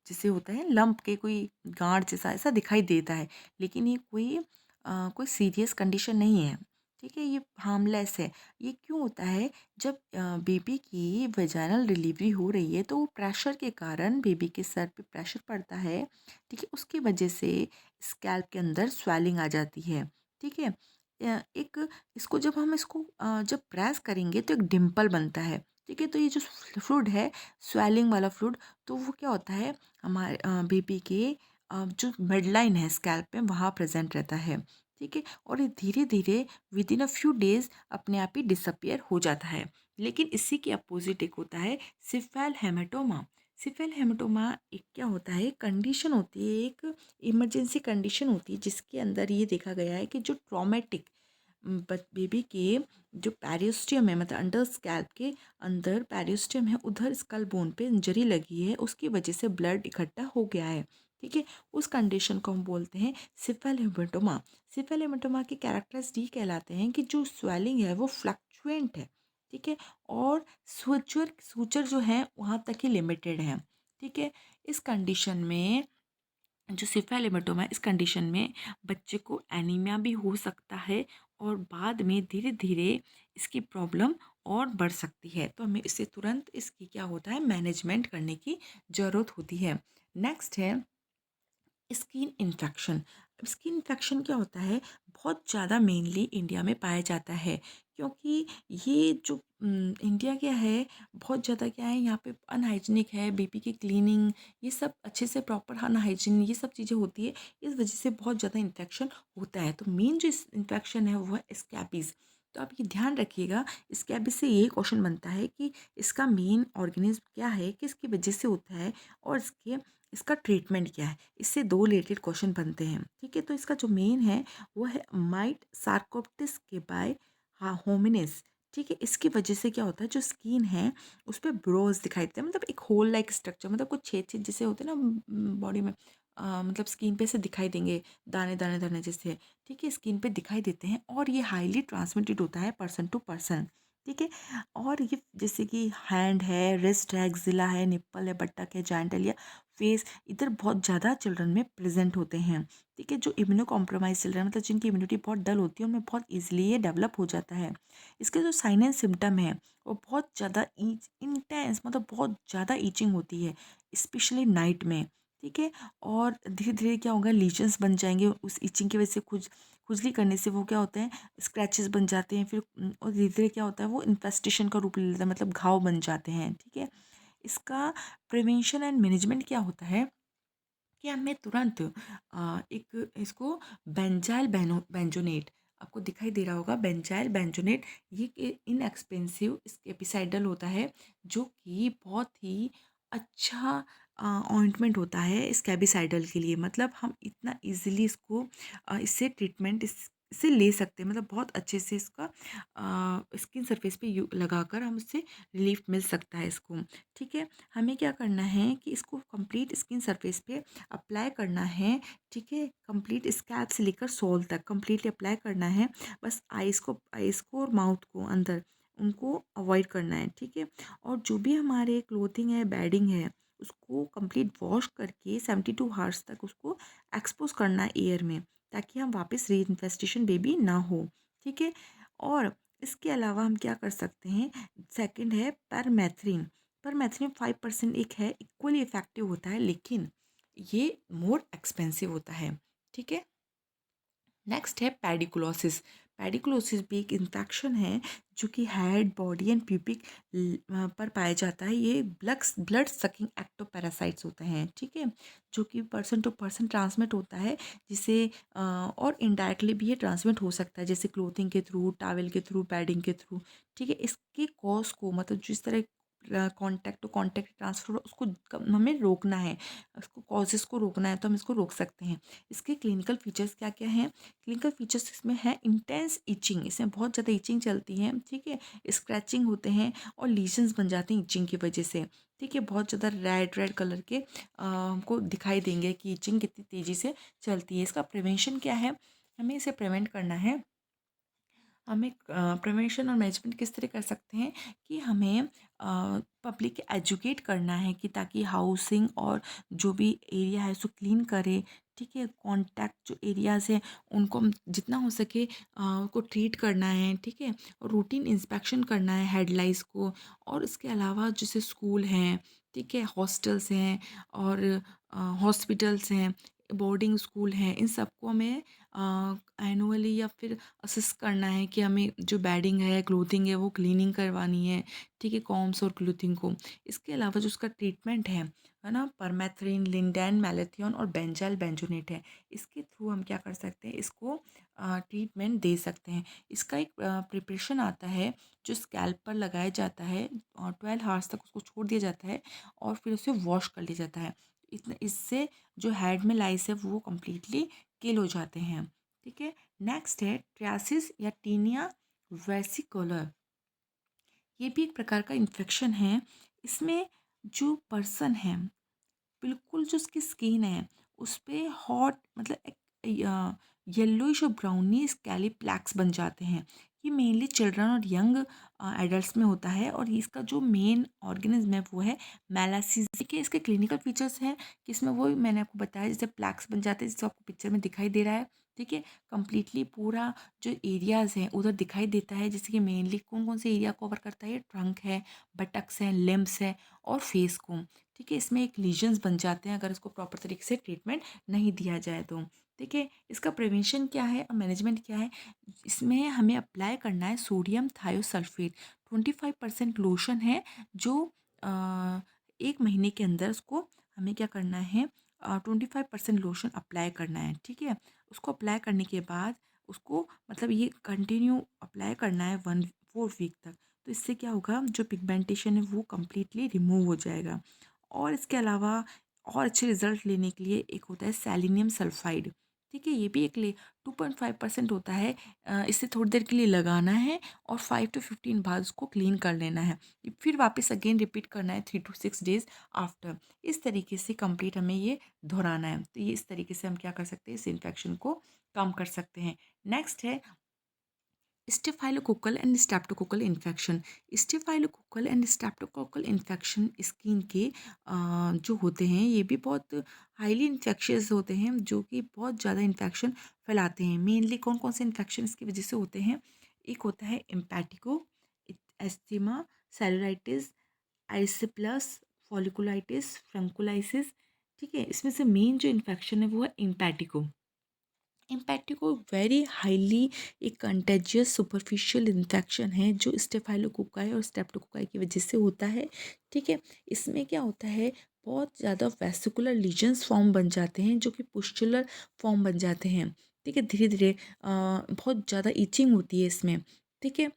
जैसे होता है लंप के, कोई गांठ जैसा ऐसा दिखाई देता है, लेकिन ये कोई सीरियस कंडीशन नहीं है। ठीक है, ये हार्मलेस है। ये क्यों होता है? जब बेबी की वेजाइनल डिलीवरी हो रही है, तो वो प्रेशर के कारण बेबी के सर पे प्रेशर पड़ता है, ठीक है, उसकी वजह से स्कैल्प के अंदर स्वेलिंग आ जाती है। ठीक है, एक इसको जब हम इसको जब प्रेस करेंगे तो एक डिम्पल बनता है। ठीक है, तो ये जो फ्लूइड है, स्वेलिंग वाला फ्लूइड, तो वो क्या होता है, हमारे बेबी के जो मिडलाइन है स्कैल्प में, वहाँ प्रेजेंट रहता है। ठीक है, और ये धीरे धीरे with in a few days अपने आप ही डिसअपियर हो जाता है। लेकिन इसी के अपोजिट एक होता है सिफेल हेमेटोमा। सिफेल हेमेटोमा एक क्या होता है, कंडीशन होती है, एक इमरजेंसी कंडीशन होती है, जिसके अंदर ये देखा गया है कि जो ट्रॉमेटिक बेबी के जो पेरियोस्टियम है, मतलब अंडर स्कैल्प के अंदर पेरियोस्टियम है, उधर स्कल बोन पे इंजरी लगी है, उसकी वजह से ब्लड इकट्ठा हो गया है। ठीक है, उस कंडीशन को हम बोलते हैं सिफेल हेमेटोमा। सिफेल हेमेटोमा के कैरेक्टरिस्टिक कहलाते हैं कि जो स्वेलिंग है वो फ्लक्चुएंट है। ठीक है, और सूचर सूचर जो है वहाँ तक ही लिमिटेड है। ठीक है, इस कंडीशन में जो सिफेलिमेटोमा है, इस कंडीशन में बच्चे को एनीमिया भी हो सकता है और बाद में धीरे धीरे इसकी प्रॉब्लम और बढ़ सकती है, तो हमें इससे तुरंत इसकी क्या होता है, मैनेजमेंट करने की ज़रूरत होती है। नेक्स्ट है स्किन इन्फेक्शन। स्किन इन्फेक्शन क्या होता है, बहुत ज़्यादा मेनली इंडिया में पाया जाता है, क्योंकि ये जो इंडिया क्या है, बहुत ज़्यादा क्या है, यहाँ पे अनहाइजीनिक है, बेबी की क्लीनिंग ये सब अच्छे से प्रॉपर अनहाइजीन ये सब चीज़ें होती है, इस वजह से बहुत ज़्यादा इन्फेक्शन होता है। तो मेन जो इन्फेक्शन है वो है स्कैबीज़। तो आप ये ध्यान रखिएगा, स्कैबीज से यही क्वेश्चन बनता है कि इसका मेन ऑर्गेनिज्म क्या है, किसकी वजह से होता है, और इसका ट्रीटमेंट क्या है। इससे दो रिलेटेड क्वेश्चन बनते हैं। ठीक है, तो इसका जो मेन है वो है माइट सार्कोप्टिस के बाय होमिनिस। ठीक है, इसकी वजह से क्या होता है, जो स्किन है उस पर ब्रोज दिखाई देते हैं, मतलब एक होल लाइक स्ट्रक्चर, मतलब कुछ छेद छेद जैसे होते हैं ना बॉडी में, मतलब स्किन पे से दिखाई देंगे, दाने दाने दाने जैसे। ठीक है, स्किन पे दिखाई देते हैं और ये हाईली ट्रांसमिटेड होता है पर्सन टू पर्सन। ठीक है, और ये जैसे कि हैंड है, रिस्ट है, एक्जिला है, निप्पल है, बटक है, जॉइंटल या फेस, इधर बहुत ज़्यादा चिल्ड्रन में प्रेजेंट होते हैं। ठीक है, जो इम्यूनो कॉम्प्रोमाइज चिल्ड्रन, मतलब जिनकी इम्यूनिटी बहुत डल होती है, उनमें बहुत ईजिली ये डेवलप हो जाता है। इसके जो साइन एंड सिम्टम है वो बहुत ज़्यादा इंटेंस, मतलब बहुत ज़्यादा ईचिंग होती है, स्पेशली नाइट में। ठीक है, और धीरे धीरे क्या होगा, लीजन्स बन जाएंगे उस ईचिंग की वजह से, खुजली करने से वो क्या होते हैं, स्क्रैचेस बन जाते हैं, फिर और धीरे धीरे क्या होता है, वो इन्फेस्टेशन का रूप ले लेता है, मतलब घाव बन जाते हैं। ठीक है, इसका प्रिवेंशन एंड मैनेजमेंट क्या होता है कि हमें तुरंत एक इसको बेंजाइल बेंजोनेट, आपको दिखाई दे रहा होगा बेंजाइल बेंजोनेट, ये इनएक्सपेंसिव स्केपिसाइडल होता है, जो कि बहुत ही अच्छा ऑइंटमेंट होता है स्केबिसाइडल के लिए, मतलब हम इतना इजीली इसको इससे ट्रीटमेंट इससे ले सकते हैं, मतलब बहुत अच्छे से इसका स्किन सरफेस पे लगाकर हम इससे रिलीफ मिल सकता है इसको। ठीक है, हमें क्या करना है कि इसको कंप्लीट स्किन सरफेस पे अप्लाई करना है। ठीक है, कंप्लीट स्कैल्प से लेकर सोल तक कंप्लीटली अप्लाई करना है। बस आइस को और माउथ को अंदर उनको अवॉइड करना है। ठीक है, और जो भी हमारे क्लोथिंग है, बेडिंग है, उसको कंप्लीट वॉश करके 72 आवर्स तक उसको एक्सपोज करना है एयर में, ताकि हम वापस री इन्फेस्टेशन बेबी ना हो। ठीक है, और इसके अलावा हम क्या कर सकते हैं, सेकंड है परमेथ्रिन। परमेथ्रिन 5% एक है, इक्वली इफेक्टिव होता है, लेकिन ये मोर एक्सपेंसिव होता है। ठीक है, नेक्स्ट है पेडिकुलोसिस। पेडिकुलोसिस भी एक इन्फेक्शन है जो कि हेड, बॉडी एंड प्यूबिक पर पाया जाता है। ये ब्लड सकिंग एक्टोपैरासाइट्स होते हैं, ठीक है, जो कि पर्सन टू पर्सन ट्रांसमिट होता है, जिसे और इनडायरेक्टली भी ये ट्रांसमिट हो सकता है, जैसे क्लोथिंग के थ्रू, टॉवल के थ्रू, पैडिंग के थ्रू, ठीक है। इसके कॉज को, मतलब जिस तरह कॉन्टैक्ट टू कॉन्टैक्ट ट्रांसफर उसको हमें रोकना है, उसको कॉजेज़ को रोकना है, तो हम इसको रोक सकते हैं। इसके क्लिनिकल फीचर्स क्या क्या हैं? क्लिनिकल फीचर्स इसमें है इंटेंस इचिंग, इसमें बहुत ज़्यादा इचिंग चलती है, ठीक है, स्क्रैचिंग होते हैं और लीजन्स बन जाते हैं इचिंग की वजह से, ठीक है, बहुत ज़्यादा रेड रेड कलर के हमको दिखाई देंगे कि इचिंग कितनी तेज़ी से चलती है। इसका प्रिवेंशन क्या है? हमें इसे प्रिवेंट करना है। हमें प्रिवेंशन और मैनेजमेंट किस तरह कर सकते हैं कि हमें पब्लिक को एजुकेट करना है कि ताकि हाउसिंग और जो भी एरिया है उसको क्लीन करे, ठीक है। कॉन्टैक्ट जो एरियाज़ हैं उनको हम जितना हो सके उनको ट्रीट करना है, ठीक है, और रूटीन इंस्पेक्शन करना है हेडलाइंस को। और इसके अलावा जैसे स्कूल हैं, ठीक है, हॉस्टल्स हैं और हॉस्पिटल्स हैं, बोर्डिंग स्कूल हैं, इन सबको हमें एनुअली या फिर असेस करना है कि हमें जो बेडिंग है, क्लोथिंग है, वो क्लीनिंग करवानी है, ठीक है, कॉम्स और क्लोथिंग को। इसके अलावा जो उसका ट्रीटमेंट है ना, परमेथ्रिन, लिंडेन, मैलेथियन और बेंजाइल बेंजोनेट है। इसके थ्रू हम क्या कर सकते हैं, इसको ट्रीटमेंट दे सकते हैं। इसका एक प्रिपरेशन आता है जो स्कैल्प पर लगाया जाता है और 12 आवर्स तक उसको छोड़ दिया जाता है और फिर उसे वॉश कर लिया जाता है। इतना इससे जो हेड में लाइस है वो कम्प्लीटली किल हो जाते हैं, ठीक है। नेक्स्ट है ट्रियासिस या टीनिया वेसिकुलर। ये भी एक प्रकार का इन्फेक्शन है। इसमें जो पर्सन है, बिल्कुल जो उसकी स्किन है उस पे हॉट, मतलब एक येलोइश और ब्राउनी स्कैली प्लैक्स बन जाते हैं। ये मेनली चिल्ड्रन और यंग एडल्ट्स में होता है और इसका जो मेन ऑर्गेनिज्म है वो है मेलासिस के। इसके क्लिनिकल फीचर्स हैं कि इसमें वो मैंने आपको बताया, जैसे प्लैक्स बन जाते हैं, जैसे आपको पिक्चर में दिखाई दे रहा है, ठीक है। कम्प्लीटली पूरा जो एरियाज़ हैं उधर दिखाई देता है, जैसे कि मेनली कौन कौन से एरिया कवर करता है, ये ट्रंक है, बटक्स हैं, लिम्स है और फेस को, ठीक है। इसमें एक लीजन्स बन जाते हैं अगर इसको प्रॉपर तरीके से ट्रीटमेंट नहीं दिया जाए तो, ठीक है। इसका प्रिवेंशन क्या है और मैनेजमेंट क्या है? इसमें हमें अप्लाई करना है सोडियम थायोसल्फेट 25% लोशन है, जो अ, 1 महीने के अंदर उसको हमें क्या करना है, 25% लोशन अप्लाई करना है, ठीक है। उसको अप्लाई करने के बाद उसको, मतलब ये कंटिन्यू अप्लाई करना है 1 4 वीक तक। तो इससे क्या होगा, जो पिगमेंटेशन है वो कम्प्लीटली रिमूव हो जाएगा। और इसके अलावा और अच्छे रिजल्ट लेने के लिए एक होता है सेलिनियम सल्फाइड, ठीक है। ये भी एक ले 2.5% होता है। इसे थोड़ी देर के लिए लगाना है और 5 to 15 बाद उसको क्लीन कर लेना है। फिर वापस अगेन रिपीट करना है 3 to 6 डेज आफ्टर। इस तरीके से कंप्लीट हमें ये दोहराना है। तो ये इस तरीके से हम क्या कर सकते हैं, इस इन्फेक्शन को कम कर सकते हैं। नेक्स्ट है staphylococcal and streptococcal infection. Staphylococcal and streptococcal infection skin के जो होते हैं, ये भी बहुत हाईली इन्फेक्शियस होते हैं, जो कि बहुत ज़्यादा इन्फेक्शन फैलाते हैं। मेनली कौन कौन से इन्फेक्शन इसकी वजह से होते हैं? एक होता है इम्पैटिको, एस्थमा, सेलुलाइटिस, आइसिप्लस, फॉलिकुलाइटिस, फ्रंकुलाइसिस, ठीक है। इसमें से मेन जो इन्फेक्शन है वो है इम्पैटिको। इम्पैक्टिको वेरी हाईली एक कंटेजियस सुपरफिशियल इन्फेक्शन है जो स्टेफाइलोकोकाई और स्ट्रेप्टोकोकाई की वजह से होता है, ठीक है। इसमें क्या होता है, बहुत ज़्यादा वेसिकुलर लीजन्स फॉर्म बन जाते हैं जो कि पुस्टुलर फॉर्म बन जाते हैं, ठीक है। धीरे धीरे बहुत ज़्यादा ईचिंग होती है इसमें, ठीक है।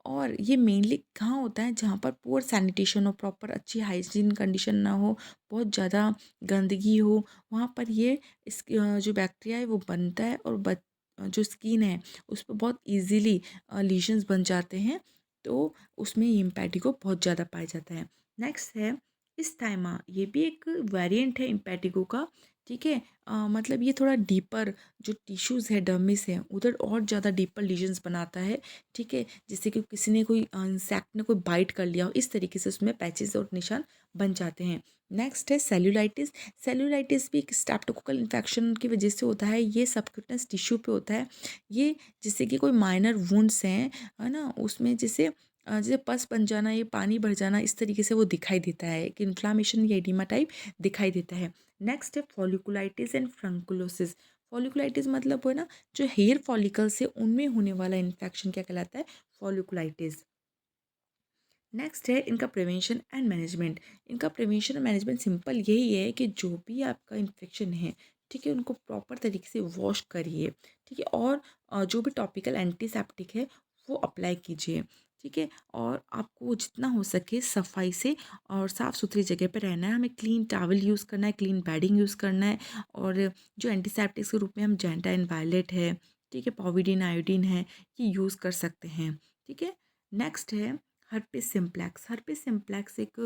और ये मेनली कहाँ होता है, जहाँ पर पुअर सैनिटेशन हो, प्रॉपर अच्छी हाइजीन कंडीशन ना हो, बहुत ज़्यादा गंदगी हो, वहाँ पर ये जो बैक्टीरिया है वो बनता है और जो स्किन है उस पर बहुत इजीली लीशंस बन जाते हैं। तो उसमें ये इम्पैटिको बहुत ज़्यादा पाया जाता है। नेक्स्ट है इस्थाइमा। ये भी एक वेरिएंट है इम्पैटिको का, ठीक है। मतलब ये थोड़ा डीपर जो टिश्यूज़ है, डर्मिस है, उधर और ज़्यादा डीपर लीजन्स बनाता है, ठीक है। जैसे कि किसी ने कोई इंसेक्ट ने कोई बाइट कर लिया हो, इस तरीके से उसमें पैचेस और निशान बन जाते हैं। नेक्स्ट है सेल्यूलाइटिस। सेल्यूलाइटिस भी एक स्ट्रेप्टोकोकल इन्फेक्शन की वजह से होता है। ये सबक्यूटेनस टिश्यू पे होता है। ये जैसे कि कोई माइनर वुंड्स हैं, है ना, उसमें जैसे जैसे पस बन जाना, ये पानी भर जाना, इस तरीके से वो दिखाई देता है कि इन्फ्लामेशन या एडिमा टाइप दिखाई देता है। नेक्स्ट है फॉलिकुलाइटिस एंड फ्रंकुलोसिस। फॉलिकुलाइटिस मतलब वो है ना, जो हेयर फॉलिकल्स है उनमें होने वाला इन्फेक्शन क्या कहलाता है? फॉलिकुलाइटिस। नेक्स्ट है इनका प्रिवेंशन एंड मैनेजमेंट। इनका प्रिवेंशन और मैनेजमेंट सिंपल यही है कि जो भी आपका इन्फेक्शन है, ठीक है, उनको प्रॉपर तरीके से वॉश करिए, ठीक है, और जो भी टॉपिकल एंटीसेप्टिक है वो अप्लाई कीजिए, ठीक है। और आपको जितना हो सके सफाई से और साफ़ सुथरी जगह पर रहना है। हमें क्लीन टॉवल यूज़ करना है, क्लीन बेडिंग यूज़ करना है, और जो एंटीसेप्टिक्स के रूप में हम जेंटाइन वायलेट है, ठीक है, पोविडीन आयोडीन है, ये यूज़ कर सकते हैं, ठीक है। नेक्स्ट है हर्पिस सिम्प्लेक्स। हर्पिस सिम्प्लेक्स एक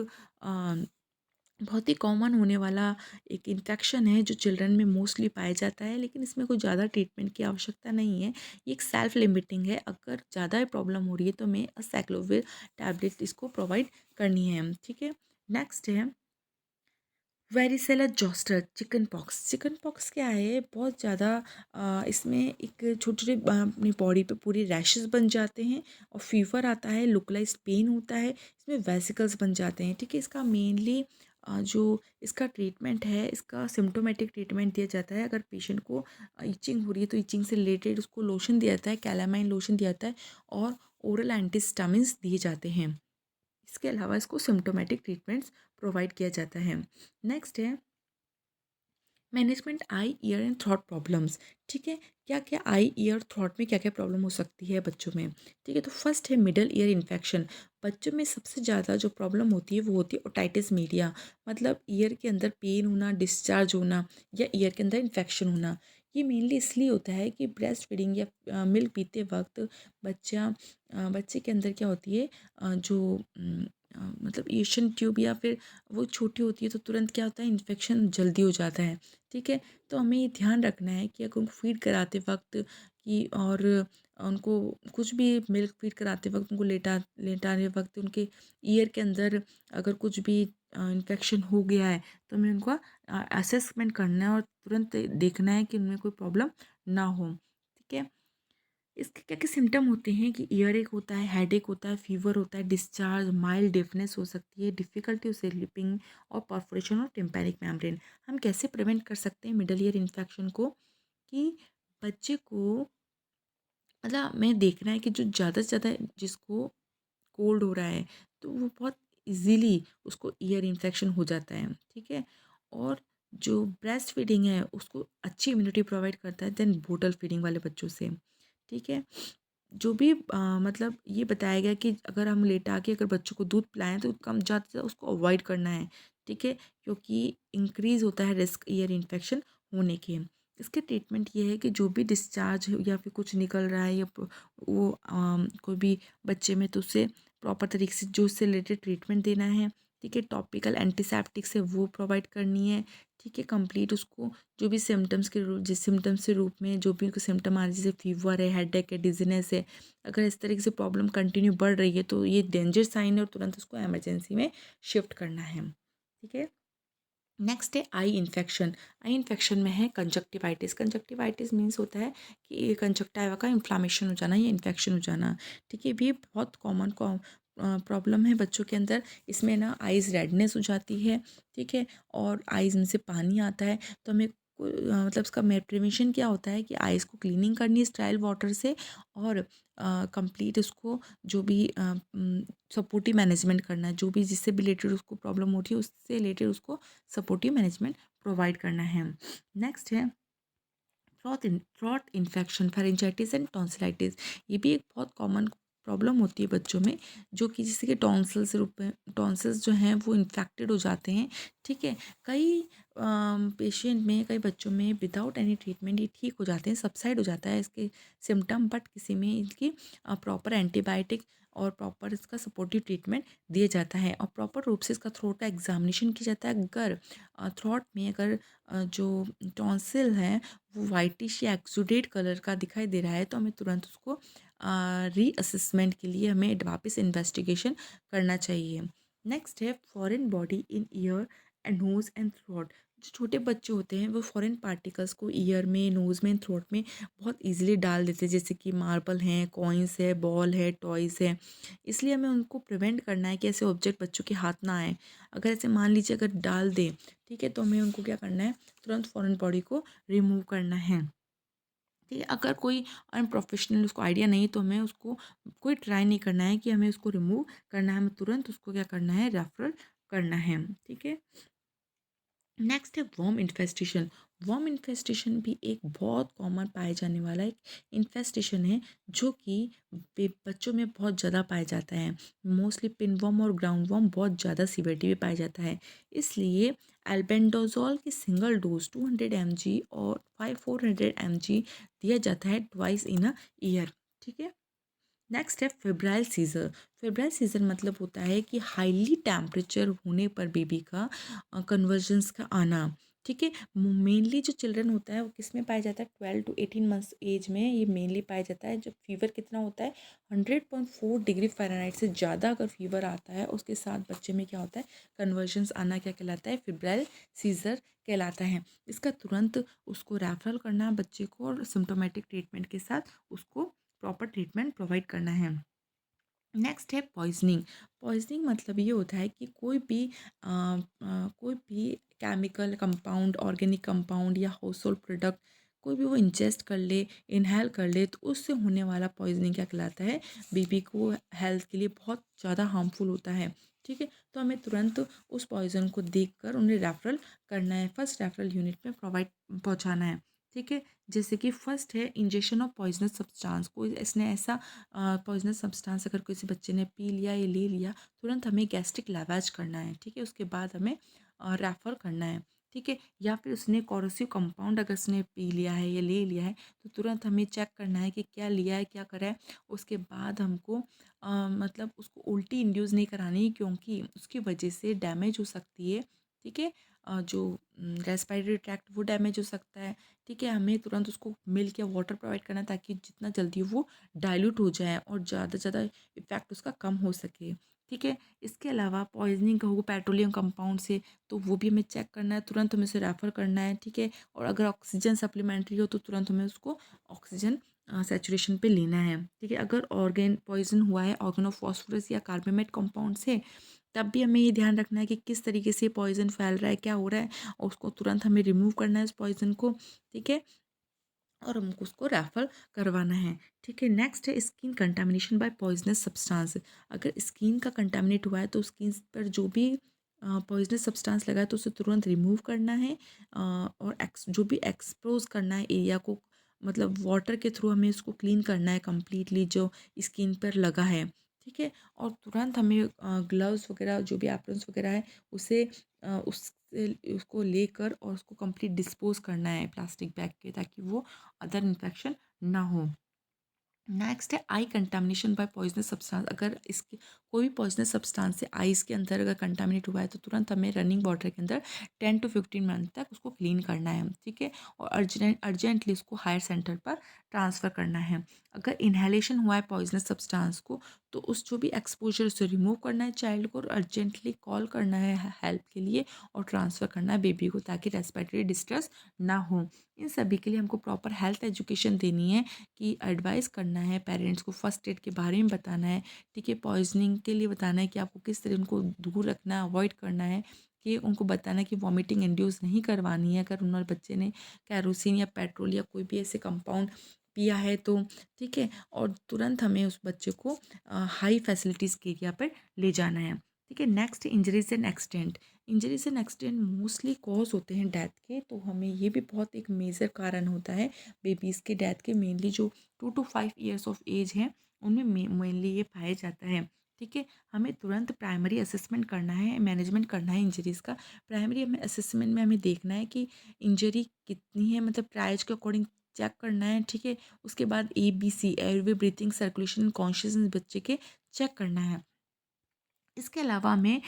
बहुत ही कॉमन होने वाला एक इन्फेक्शन है जो चिल्ड्रन में मोस्टली पाया जाता है, लेकिन इसमें कोई ज़्यादा ट्रीटमेंट की आवश्यकता नहीं है। ये एक सेल्फ लिमिटिंग है। अगर ज़्यादा प्रॉब्लम हो रही है तो हमें असाइक्लोविर टैबलेट इसको प्रोवाइड करनी है, ठीक है। नेक्स्ट है varicella zoster chicken pox. Chicken pox क्या है? बहुत ज़्यादा इसमें एक छोटे छोटे अपनी बॉडी पे पूरे रैशेस बन जाते हैं और फीवर आता है, लोकलाइज्ड पेन होता है, इसमें वेसिकल्स बन जाते हैं, ठीक है। इसका मेनली जो इसका ट्रीटमेंट है, इसका सिम्टोमेटिक ट्रीटमेंट दिया जाता है। अगर पेशेंट को इचिंग हो रही है तो इचिंग से रिलेटेड उसको लोशन दिया जाता है, कैलामाइन लोशन दिया जाता है, और ओरल एंटीहिस्टामिन्स दिए जाते हैं। इसके अलावा इसको सिम्टोमेटिक ट्रीटमेंट्स प्रोवाइड किया जाता है। नेक्स्ट है management eye ear and throat problems, ठीक है। क्या क्या आई ईयर थ्रॉट में क्या क्या प्रॉब्लम हो सकती है बच्चों में, ठीक है। तो फर्स्ट है मिडल ईयर इन्फेक्शन। बच्चों में सबसे ज़्यादा जो प्रॉब्लम होती है वो होती है ओटाइटिस मीडिया, मतलब ईयर के अंदर पेन होना, डिस्चार्ज होना, या ईयर के अंदर इन्फेक्शन होना। ये मेनली इसलिए होता है कि ब्रेस्ट फीडिंग या मिल्क पीते वक्त बच्चे के अंदर क्या होती है, मतलब एशियन ट्यूब या फिर वो छोटी होती है तो तुरंत क्या होता है, इन्फेक्शन जल्दी हो जाता है, ठीक है। तो हमें ये ध्यान रखना है कि अगर उनको फीड कराते वक्त कि, और उनको कुछ भी मिल्क फीड कराते वक्त, उनको लेटाने वक्त उनके ईयर के अंदर अगर कुछ भी इन्फेक्शन हो गया है तो हमें उनका असेसमेंट करना है और तुरंत देखना है कि उनमें कोई प्रॉब्लम ना हो, ठीक है। इसके क्या क्या सिम्टम होते हैं कि ईयर एक होता है, हेड एक होता है, फीवर होता है, डिस्चार्ज, माइल्ड डिफनेस हो सकती है, डिफ़िकल्टी ऑफ स्लीपिंग, और परफोरेशन और टिम्पैनिक मेम्ब्रेन। हम कैसे प्रिवेंट कर सकते हैं मिडल ईयर इन्फेक्शन को? कि बच्चे को, मतलब हमें देखना है कि जो ज़्यादा से ज़्यादा जिसको कोल्ड हो रहा है तो वो बहुत इजीली उसको ईयर इन्फेक्शन हो जाता है, ठीक है। और जो ब्रेस्ट फीडिंग है उसको अच्छी इम्यूनिटी प्रोवाइड करता है देन बोटल फीडिंग वाले बच्चों से, ठीक है। जो भी मतलब ये बताया गया कि अगर हम लेटा के अगर बच्चों को दूध पिलाएं तो कम ज़्यादा से ज़्यादा उसको अवॉइड करना है, ठीक है, क्योंकि इंक्रीज़ होता है रिस्क ईयर इन्फेक्शन होने के। इसके ट्रीटमेंट ये है कि जो भी डिस्चार्ज या फिर कुछ निकल रहा है या वो कोई भी बच्चे में, तो उससे प्रॉपर तरीके से जो उससे रिलेटेड ट्रीटमेंट देना है, ठीक है। टॉपिकल एंटीसेप्टिक्स है वो प्रोवाइड करनी है, ठीक है। कंप्लीट उसको जो भी सिम्टम्स के रूप, जिस सिम्टम्स के रूप में जो भी उनको सिम्टम आ रहे हैं, जैसे फीवर है, हेडेक है, डिजीनेस है, अगर इस तरीके से प्रॉब्लम कंटिन्यू बढ़ रही है तो ये डेंजर साइन है और तुरंत उसको इमरजेंसी में शिफ्ट करना है, ठीक है। नेक्स्ट है आई इन्फेक्शन। आई इन्फेक्शन में है कंजक्टिवाइटिस। कंजक्टिवाइटिस मीन्स होता है कि कंजक्टिवा का इन्फ्लामेशन हो जाना या इन्फेक्शन हो जाना, ठीक है। भी बहुत कॉमन प्रॉब्लम है बच्चों के अंदर। इसमें ना आइज़ रेडनेस हो जाती है, ठीक है, और आइज़ में से पानी आता है। तो हमें मतलब इसका प्रिवेंशन क्या होता है कि आइज़ को क्लीनिंग करनी है स्टाइल वाटर से, और कंप्लीट उसको जो भी सपोर्टिव मैनेजमेंट करना है, जो भी जिससे भी रिलेटेड उसको प्रॉब्लम हो रही है उससे रिलेटेड उसको सपोर्टिव मैनेजमेंट प्रोवाइड करना है। नेक्स्ट है throat infection, pharyngitis and tonsillitis. ये भी एक बहुत कॉमन प्रॉब्लम होती है बच्चों में, जो कि जिससे कि टॉन्सिल्स रूप में, टॉन्सिल्स जो हैं वो इन्फेक्टेड हो जाते हैं, ठीक है। कई पेशेंट में, कई बच्चों में विदाउट एनी ट्रीटमेंट ये ठीक हो जाते हैं, सबसाइड हो जाता है इसके सिम्टम, बट किसी में इनकी प्रॉपर एंटीबायोटिक और प्रॉपर इसका सपोर्टिव ट्रीटमेंट दिया जाता है, और प्रॉपर रूप से इसका थ्रोट का एग्जामिनेशन किया जाता है। अगर थ्रोट में अगर जो टॉन्सिल है वो वाइटिश या एक्सुडेट कलर का दिखाई दे रहा है तो हमें तुरंत उसको रीअसेसमेंट के लिए हमें वापस इन्वेस्टिगेशन करना चाहिए। नेक्स्ट है foreign body in ear and nose and throat. जो छोटे बच्चे होते हैं वो फॉरेन पार्टिकल्स को ईयर में, नोज़ में, थ्रोट में बहुत ईज़िली डाल देते हैं, जैसे कि मार्बल हैं, कॉइन्स है, बॉल है, टॉयज़ है। इसलिए हमें उनको प्रिवेंट करना है कि ऐसे ऑब्जेक्ट बच्चों के हाथ ना आएँ। अगर ऐसे मान लीजिए अगर डाल दें, ठीक है, तो हमें उनको क्या करना है, तुरंत फॉरेन बॉडी को रिमूव करना है। ठीक है, अगर कोई अनप्रोफेशनल उसको आइडिया नहीं तो हमें उसको कोई ट्राई नहीं करना है कि हमें उसको रिमूव करना है, हमें तुरंत उसको क्या करना है, रेफरल करना है। ठीक है। नेक्स्ट है वर्म इन्फेस्टेशन। वर्म इन्फेस्टेशन भी एक बहुत कॉमन पाए जाने वाला एक इन्फेस्टेशन है, जो कि बच्चों में बहुत ज़्यादा पाया जाता है। मोस्टली पिनवर्म और ग्राउंड वर्म बहुत ज़्यादा सीवियरिटी में पाया जाता है। इसलिए एल्बेंडाजोल की सिंगल डोज 200 mg और 400 mg दिया जाता है ट्वाइस इन अ ईयर। ठीक है। नेक्स्ट है फेब्राइल सीज़र। फेब्राइल सीज़र मतलब होता है कि हाईली टेम्परेचर होने पर बेबी का कन्वर्जन्स का आना। ठीक है। मेनली जो चिल्ड्रन होता है वो किस में पाया जाता है, 12 to 18 मंथ्स एज में ये मेनली पाया जाता है। जब फीवर कितना होता है, 100.4 डिग्री फ़ारेनहाइट से ज़्यादा अगर फीवर आता है, उसके साथ बच्चे में क्या होता है, कन्वर्जन्स आना क्या कहलाता है, फेब्राइल सीज़र कहलाता है। इसका तुरंत उसको रेफरल करना है बच्चे को, और सिम्टोमेटिक ट्रीटमेंट के साथ उसको प्रॉपर ट्रीटमेंट प्रोवाइड करना है। नेक्स्ट है पॉइजनिंग। पॉइजनिंग मतलब ये होता है कि कोई भी केमिकल कंपाउंड, ऑर्गेनिक कंपाउंड या हाउस होल्ड प्रोडक्ट कोई भी वो इंजेस्ट कर ले, इनहेल कर ले, तो उससे होने वाला पॉइजनिंग क्या कहलाता है, बेबी को हेल्थ के लिए बहुत ज़्यादा हार्मफुल होता है। ठीक है। तो हमें तुरंत उस पॉइजन को देखकर उन्हें रेफरल करना है, फर्स्ट रेफरल यूनिट में प्रोवाइड पहुंचाना है। ठीक है। जैसे कि फर्स्ट है इंजेक्शन ऑफ पॉइजनस सब्सटेंस। कोई इसने ऐसा पॉइजनस सब्सटेंस अगर किसी बच्चे ने पी लिया या ले लिया, तुरंत हमें गैस्ट्रिक लैवेज करना है। ठीक है। उसके बाद हमें रेफ़र करना है। ठीक है। या फिर उसने कोरोसिव कंपाउंड अगर उसने पी लिया है या ले लिया है, तो तुरंत हमें चेक करना है कि क्या लिया है, क्या करा है। उसके बाद हमको मतलब उसको उल्टी इंड्यूस नहीं करानी, क्योंकि उसकी वजह से डैमेज हो सकती है। ठीक है। जो रेस्पिरेटरी ट्रैक्ट वो डैमेज हो सकता है। ठीक है। हमें तुरंत उसको मिल्क या वाटर प्रोवाइड करना है, ताकि जितना जल्दी वो डाइल्यूट हो जाए और ज़्यादा से ज़्यादा इफ़ेक्ट उसका कम हो सके। ठीक है। इसके अलावा पॉइजनिंग का हो पेट्रोलियम कंपाउंड से, तो वो भी हमें चेक करना है, तुरंत हमें उसे रेफ़र करना है। ठीक है। और अगर ऑक्सीजन सप्लीमेंट्री हो तो तुरंत हमें उसको ऑक्सीजन सैचुरेशन पे लेना है। ठीक है। अगर ऑर्गेन पॉइजन हुआ है ऑर्गेनोफॉस्फोरस या कार्बामेट कंपाउंड से, तब भी हमें ये ध्यान रखना है कि किस तरीके से पॉइजन फैल रहा है, क्या हो रहा है, और उसको तुरंत हमें रिमूव करना है उस पॉइजन को। ठीक है। और हमको उसको रेफर करवाना है। ठीक है। नेक्स्ट है skin contamination by poisonous substance. अगर स्किन का कंटामिनेट हुआ है तो स्किन पर जो भी पॉइजनस सब्सटेंस लगा है तो उसे तुरंत रिमूव करना है, और जो भी एक्सपोज करना है एरिया को, मतलब वाटर के थ्रू हमें उसको क्लीन करना है कम्प्लीटली जो स्किन पर लगा है। ठीक है। और तुरंत हमें ग्लव्स वगैरह जो भी एप्रन्स वगैरह है उसे उसको लेकर और उसको कंप्लीट डिस्पोज करना है प्लास्टिक बैग के, ताकि वो अदर इन्फेक्शन ना हो। नेक्स्ट है आई कंटामिनेशन बाय पॉइजनस सब्सटेंस। अगर इसके कोई भी पॉइजनस सब्सटेंस से आइज़ के अंदर अगर कंटामिनेट हुआ है, तो तुरंत हमें रनिंग वाटर के अंदर 10 to 15 मिनट तक उसको क्लीन करना है। ठीक है। और अर्जेंटली उसको हायर सेंटर पर ट्रांसफ़र करना है। अगर इन्हेलेशन हुआ है पॉइजनस सब्सटेंस को, तो उस जो भी एक्सपोजर उसे रिमूव करना है चाइल्ड को, और अर्जेंटली कॉल करना है हेल्प के लिए, और ट्रांसफ़र करना है बेबी को, ताकि रेस्पिरेटरी डिस्ट्रेस ना हो। इन सभी के लिए हमको प्रॉपर हेल्थ एजुकेशन देनी है, कि एडवाइस करना है पेरेंट्स को, फर्स्ट एड के बारे में बताना है। ठीक है। पॉइजनिंग के लिए बताना है कि आपको किस तरह उनको दूर रखना है, अवॉइड करना है, कि उनको बताना है कि वॉमिटिंग इंड्यूस नहीं करवानी है अगर उन्होंने बच्चे ने कैरोसिन या पेट्रोल या कोई भी ऐसे कंपाउंड पिया है तो। ठीक है। और तुरंत हमें उस बच्चे को हाई फैसिलिटीज़ के एरिया पर ले जाना है। ठीक है। Next injuries and accident. Injuries and accident mostly cause होते हैं डेथ के, तो हमें ये भी बहुत एक मेजर कारण होता है बेबीज़ के डेथ के। मेनली जो 2 to 5 years ऑफ एज है, उनमें मेनली ये पाया जाता है। ठीक है। हमें तुरंत प्राइमरी असेसमेंट करना है, मैनेजमेंट करना है इंजरीज़ का। प्राइमरी हमें असेसमेंट में हमें देखना है कि इंजरी कितनी है, मतलब ट्राइज के अकॉर्डिंग चेक करना है। ठीक है। उसके बाद ABC airway, breathing, circulation, consciousness बच्चे के चेक करना है। इसके अलावा हमें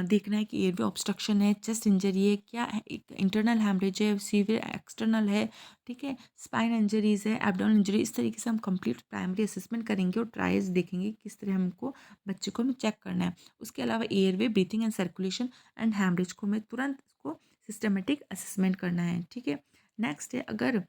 देखना है कि एयरवे ऑब्स्ट्रक्शन है, चेस्ट इंजरी है, क्या है, इंटरनल हैमरेज है, सीवियर एक्सटर्नल है। ठीक है। स्पाइन इंजरीज है, एब्डोमिनल इंजरी। इस तरीके से हम कंप्लीट प्राइमरी असेसमेंट करेंगे और ट्रायल्स देखेंगे किस तरह हमको बच्चे को हमें चेक करना है। उसके अलावा airway, breathing and circulation and haemorrhage को हमें तुरंत उसको सिस्टमेटिक असेसमेंट करना है, ठीक है। नेक्स्ट है, अगर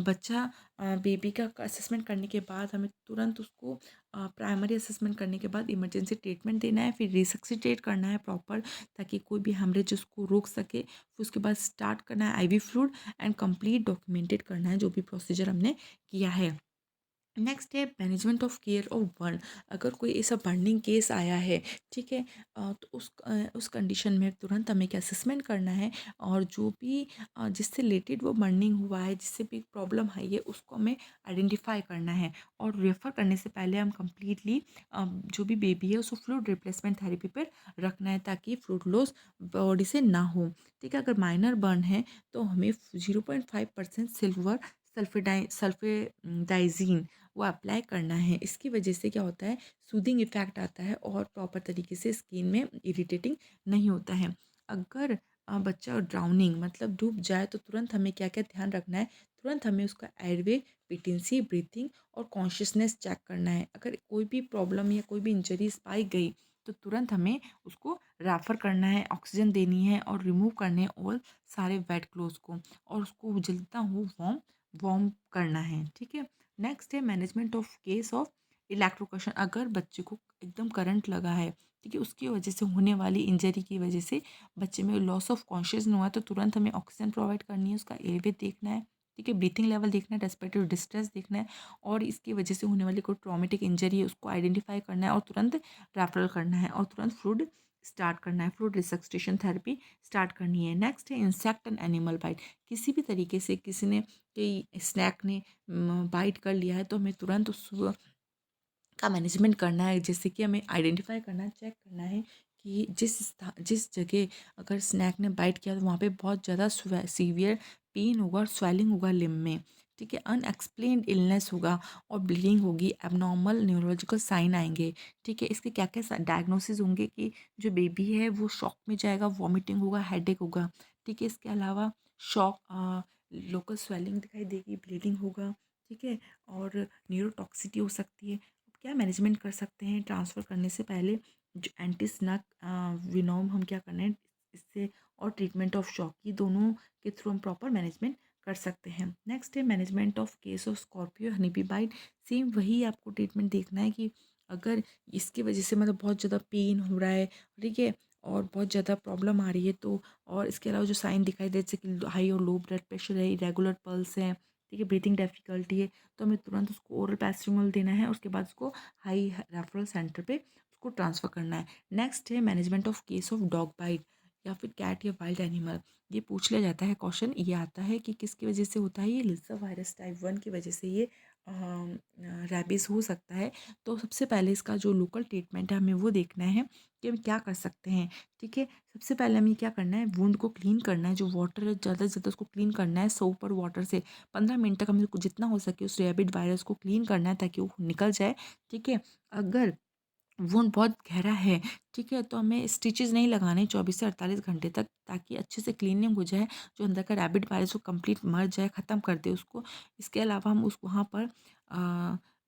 बच्चा बेबी का असेसमेंट करने के बाद हमें तुरंत उसको प्राइमरी असेसमेंट करने के बाद इमरजेंसी ट्रीटमेंट देना है, फिर रिसक्सिटेट करना है प्रॉपर, ताकि कोई भी हेमरेज उसको रोक सके। फिर उसके बाद स्टार्ट करना है IV fluid and complete documented करना है जो भी प्रोसीजर हमने किया है। नेक्स्ट है management of care of burn. अगर कोई ऐसा बर्निंग केस आया है, ठीक है, तो उस कंडीशन में तुरंत हमें क्या असेसमेंट करना है, और जो भी जिससे रिलेटेड वो बर्निंग हुआ है, जिससे भी प्रॉब्लम आई है, उसको हमें आइडेंटिफाई करना है। और रेफ़र करने से पहले हम कम्प्लीटली जो भी बेबी है उसको फ्लूइड रिप्लेसमेंट थेरेपी पर रखना है, ताकि फ्लूइड लॉस बॉडी से ना हो, ठीक है। अगर माइनर बर्न है तो हमें 0.5% सिल्वर सल्फेडाइजीन वो अप्लाई करना है। इसकी वजह से क्या होता है, सूदिंग इफ़ेक्ट आता है और प्रॉपर तरीके से स्किन में इरिटेटिंग नहीं होता है। अगर बच्चा ड्राउनिंग मतलब डूब जाए तो तुरंत हमें क्या-क्या ध्यान रखना है, तुरंत हमें उसका एयरवे, पेटेंसी, ब्रीथिंग और कॉन्शियसनेस चेक करना है। अगर कोई भी प्रॉब्लम या कोई भी इंजरीज़ पाई गई तो तुरंत हमें उसको रेफ़र करना है, ऑक्सीजन देनी है और रिमूव करने हैं ऑल सारे वेट क्लोथ्स को, और उसको जितना हो वार्म वार्म करना है, ठीक है। नेक्स्ट है management of case of electrocution. अगर बच्चे को एकदम करंट लगा है, ठीक है, उसकी वजह से होने वाली इंजरी की वजह से बच्चे में लॉस ऑफ कॉन्शियस हुआ, तो तुरंत हमें ऑक्सीजन प्रोवाइड करनी है, उसका एयरवे देखना है, ठीक है, ब्रीथिंग लेवल देखना है, रेस्पिरेटरी डिस्ट्रेस देखना है, और इसकी वजह से होने वाली कोई ट्रॉमेटिक इंजरी है उसको आइडेंटिफाई करना है और तुरंत रेफरल करना है, और तुरंत फ्लूइड स्टार्ट करना है, फ्लूइड रिसक्सिटेशन थेरेपी स्टार्ट करनी है। नेक्स्ट है इंसेक्ट एंड एनिमल बाइट। किसी भी तरीके से किसी ने कोई स्नैक ने बाइट कर लिया है तो हमें तुरंत उस का मैनेजमेंट करना है, जैसे कि हमें आइडेंटिफाई करना है, चेक करना है कि जिस जगह अगर स्नैक ने बाइट किया तो वहाँ पे बहुत ज़्यादा सीवियर पेन होगा और स्वेलिंग होगा लिम्ब में, ठीक है, अनएक्सप्लेन्ड इलनेस होगा और ब्लीडिंग होगी, एबनॉर्मल न्यूरोलॉजिकल साइन आएंगे, ठीक है। इसके क्या क्या डायग्नोसिस होंगे कि जो बेबी है वो शॉक में जाएगा, वॉमिटिंग होगा, हेडेक होगा, ठीक है। इसके अलावा शॉक लोकल स्वेलिंग दिखाई देगी, ब्लीडिंग होगा, ठीक है, और न्यूरोटॉक्सिटी हो सकती है। क्या मैनेजमेंट कर सकते हैं ट्रांसफ़र करने से पहले, जो एंटी स्नक विनोम हम क्या करना है इससे, और ट्रीटमेंट ऑफ शॉक, ये दोनों के थ्रू हम प्रॉपर मैनेजमेंट कर सकते हैं। नेक्स्ट है management of case of scorpio honeybee bite. Same वही आपको ट्रीटमेंट देखना है कि अगर इसकी वजह से मतलब बहुत ज़्यादा पेन हो रहा है, ठीक है, और बहुत ज़्यादा प्रॉब्लम आ रही है, तो और इसके अलावा जो साइन दिखाई दे, जैसे कि हाई और लो ब्लड प्रेशर है, इरेगुलर पल्स है, ठीक है, ब्रीथिंग डिफिकल्टी है, तो हमें तुरंत उसको ओरल पैरासिटामोल देना है, उसके बाद उसको हाई रेफरल सेंटर पे उसको ट्रांसफ़र करना है। नेक्स्ट है management of case of dog bite या फिर कैट या वाइल्ड एनिमल। ये पूछ लिया जाता है, क्वेश्चन ये आता है कि किसकी वजह से होता है, ये लिस्सा वायरस टाइप 1 की वजह से ये रैबीज़ हो सकता है। तो सबसे पहले इसका जो लोकल ट्रीटमेंट है हमें वो देखना है कि हम क्या कर सकते हैं, ठीक है। सबसे पहले हमें क्या करना है, वुंड को क्लीन करना है, जो वाटर है ज़्यादा से ज़्यादा उसको क्लीन करना है, सोप और वाटर से 15 मिनट तक हमें जितना हो सके उस रैबिड वायरस को क्लीन करना है ताकि वो निकल जाए, ठीक है। अगर वुंड बहुत गहरा है, ठीक है, तो हमें स्टिचेस नहीं लगाने 24 से 48 घंटे तक, ताकि अच्छे से क्लीनिंग हो जाए, जो अंदर का रैबिड वायरस वो कंप्लीट मर जाए, ख़त्म कर दे उसको। इसके अलावा हम उस वहाँ पर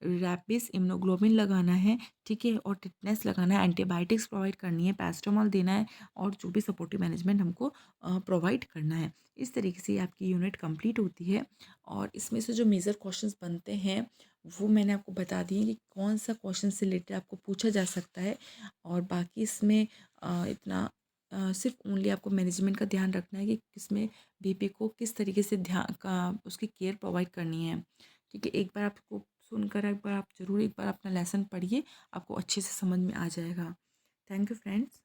रैपिस इम्यूनोग्लोबिन लगाना है, ठीक है, और टिटनेस लगाना है, एंटीबायोटिक्स प्रोवाइड करनी है, पैरासिटामोल देना है, और जो भी सपोर्टिव मैनेजमेंट हमको प्रोवाइड करना है। इस तरीके से आपकी यूनिट कंप्लीट होती है। और इसमें से जो मेजर क्वेश्चंस बनते हैं वो मैंने आपको बता दिए कि कौन सा क्वेश्चन से रिलेटेड आपको पूछा जा सकता है, और बाकी इसमें इतना सिर्फ ओनली आपको मैनेजमेंट का ध्यान रखना है कि किसमें बेबी को किस तरीके से ध्यान का उसकी केयर प्रोवाइड करनी है, ठीक है। एक बार आपको सुनकर एक बार आप ज़रूर एक बार अपना लेसन पढ़िए, आपको अच्छे से समझ में आ जाएगा। Thank you friends.